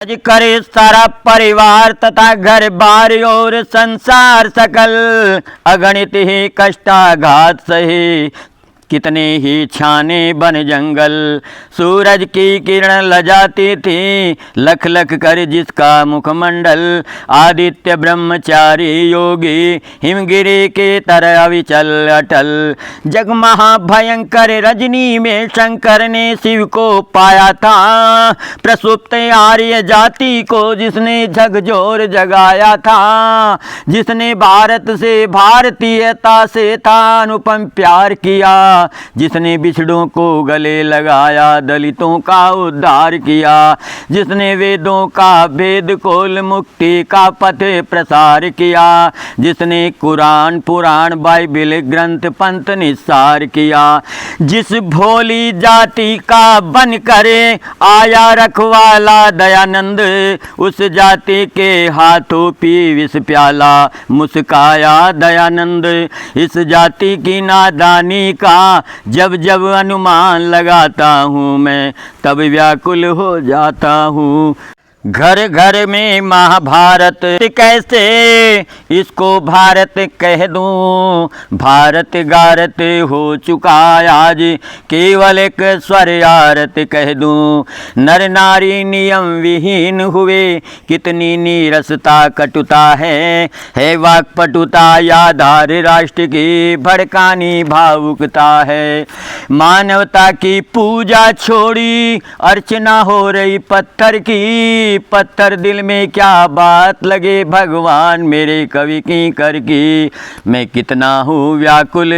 आज करे सारा परिवार तथा घर बार और संसार सकल, अगणित ही कष्टाघात सहे कितने ही छाने बन जंगल। सूरज की किरण लजाती थी लख लख कर जिसका मुखमंडल, आदित्य ब्रह्मचारी योगी हिमगिरी के तरह अविचल अटल। जग महाभयंकर रजनी में शंकर ने शिव को पाया था, प्रसुप्त आर्य जाति को जिसने झकझोर जगाया था। जिसने भारत से भारतीयता से था अनुपम प्यार किया, जिसने बिछड़ों को गले लगाया दलितों का उद्धार किया। जिसने वेदों का वेद खोल मुक्ति का पथ प्रसार किया, जिसने कुरान पुराण बाइबिल ग्रंथ पंथ निस्सार किया। जिस भोली जाति का बन करे आया रखवाला दयानंद, उस जाति के हाथों पी विष प्याला मुस्काया दयानंद। इस जाति की नादानी का जब जब अनुमान लगाता हूँ मैं, तब व्याकुल हो जाता हूँ। घर घर में महाभारत कैसे इसको भारत कह दूं, भारत गारत हो चुका आज केवल एक स्वर आरत कह दूं। नर नारी नियम विहीन हुए कितनी नीरसता कटुता है वाक्पटुता याधार राष्ट्र की भड़कानी भावुकता है। मानवता की पूजा छोड़ी अर्चना हो रही पत्थर की, पत्थर दिल में क्या बात लगे भगवान मेरे कवि की कर की। मैं कितना हूँ व्याकुल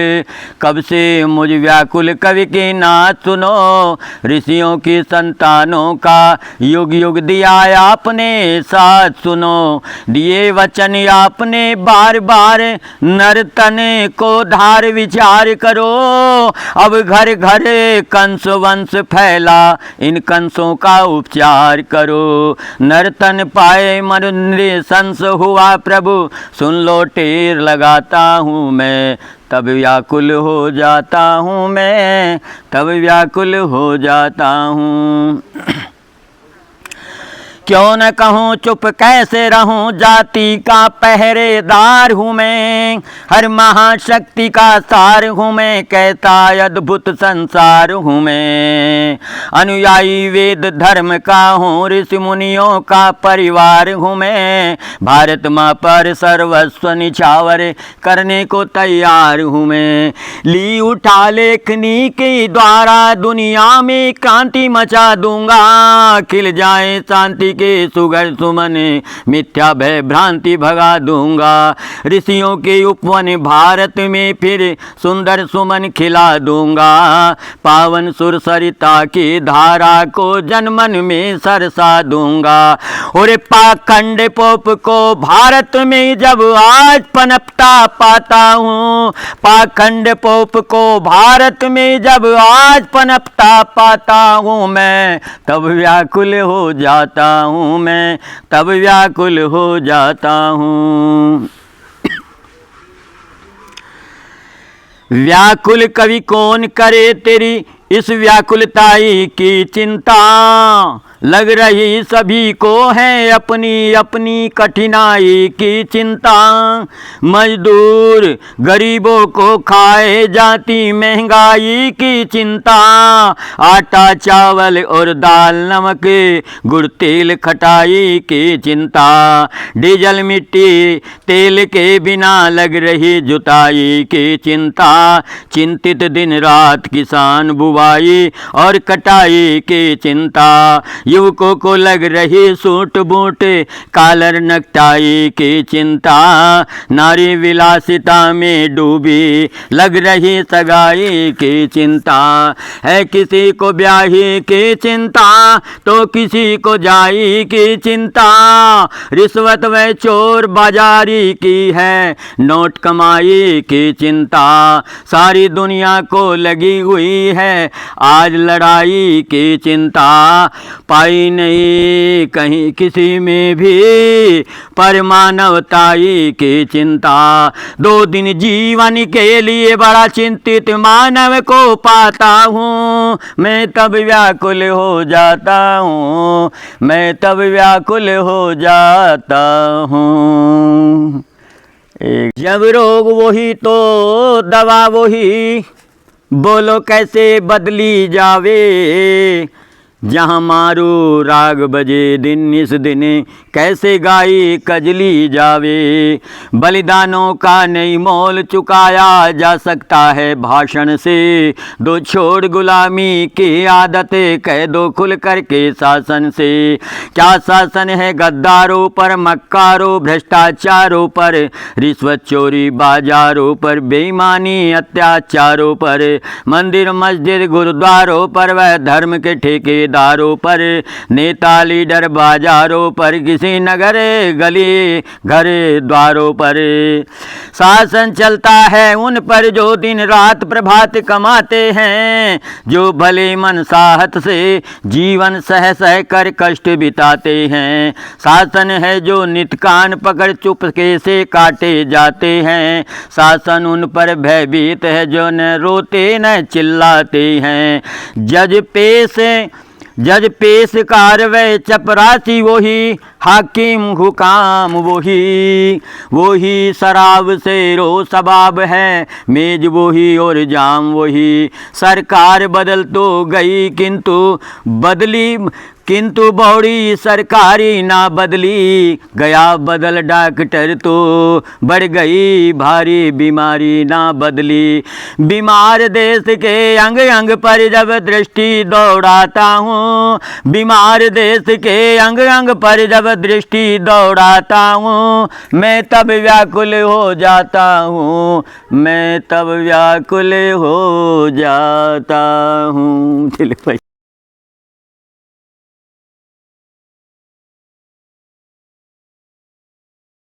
कब से मुझ व्याकुल कवि की नात सुनो। ऋषियों की संतानों का युग युग दिया आपने साथ सुनो। दिए वचन आपने बार बार नर तन को धार विचार करो। अब घर घर कंस वंश फैला इन कंसों का उपचार करो। नर्तन पाए मनुष्य संस हुआ प्रभु सुन लो टेर लगाता हूँ मैं, तब व्याकुल हो जाता हूँ मैं, तब व्याकुल हो जाता हूँ। क्यों न कहूँ चुप कैसे रहूं, जाति का पहरेदार हूँ मैं। हर महाशक्ति का सार हूँ मैं, कहता अद्भुत संसार हूँ मैं। अनुयायी वेद धर्म का हूँ, ऋषि मुनियों का परिवार हूँ मैं। भारत माँ पर सर्वस्व निछावर करने को तैयार हूँ मैं। ली उठा लेखनी के द्वारा दुनिया में क्रांति मचा दूंगा। खिल जाए शांति के सुगर सुमन मिथ्या भय भ्रांति भगा दूंगा। ऋषियों के उपवन भारत में फिर सुंदर सुमन खिला दूंगा। पावन सुर सरिता की धारा को जनमन में सरसा दूंगा। और पाखंड पोप को भारत में जब आज पनपता पाता हूँ, पाखंड पोप को भारत में जब आज पनपता पाता हूँ मैं, तब व्याकुल हो जाता हूँ मैं, तब व्याकुल हो जाता हूँ। व्याकुल कवि कौन करे तेरी इस व्याकुलताई की चिंता। लग रही सभी को है अपनी अपनी कठिनाई की चिंता। मजदूर गरीबों को खाए जाती महंगाई की चिंता। आटा चावल और दाल नमक गुड़ तेल खटाई की चिंता। डीजल मिट्टी तेल के बिना लग रही जुताई की चिंता। चिंतित दिन रात किसान बुवाई और कटाई की चिंता। युवकों को लग रही सूट बूट कालर नकटाई की चिंता। नारी विलासिता में डूबी लग रही सगाई की चिंता। है किसी को ब्याही की चिंता तो किसी को जाई की चिंता। रिश्वत व चोर बाजारी की है नोट कमाई की चिंता। सारी दुनिया को लगी हुई है आज लड़ाई की चिंता। आई नहीं कहीं किसी में भी परमानवताई की चिंता। 2 दिन जीवन के लिए बड़ा चिंतित मानव को पाता हूँ, मैं तब व्याकुल हो जाता हूँ, मैं तब व्याकुल हो जाता हूँ। जब रोग वही तो दवा वही, बोलो कैसे बदली जावे। जहाँ मारू राग बजे दिन इस दिन, कैसे गाई कजली जावे। बलिदानों का नहीं मोल चुकाया जा सकता है भाषण से। 2 छोड़ गुलामी की आदत कह दो खुल कर के शासन से। क्या शासन है गद्दारों पर, मक्कारों भ्रष्टाचारों पर, रिश्वत चोरी बाजारों पर, बेईमानी अत्याचारों पर, मंदिर मस्जिद गुरुद्वारों पर, वह धर्म के ठेकेदारों पर, नेता लीडर बाजारों पर, किसी नगर गली घर द्वारों पर। शासन चलता है उन पर जो दिन रात प्रभात कमाते हैं, जो भले मन साहत से जीवन सह सह कर कष्ट बिताते हैं। शासन है जो नित कान पकड़ चुपके से काटे जाते हैं। शासन उन पर भयभीत है जो न रोते न चिल्लाते हैं। जज पेश कारवाई चपरासी वही, हाकिम हुकाम वही शराब से रो सबाब है, मेज वही और जाम वही। सरकार बदल तो गई किंतु बौड़ी सरकारी ना बदली। गया बदल डॉक्टर तो बढ़ गई भारी बीमारी ना बदली। बीमार देश के अंग अंग पर जब दृष्टि दौड़ाता हूँ, बीमार देश के अंग अंग पर जब दृष्टि दौड़ाता हूँ, मैं तब व्याकुल हो जाता हूँ, मैं तब व्याकुल हो जाता हूँ। चलो भाई।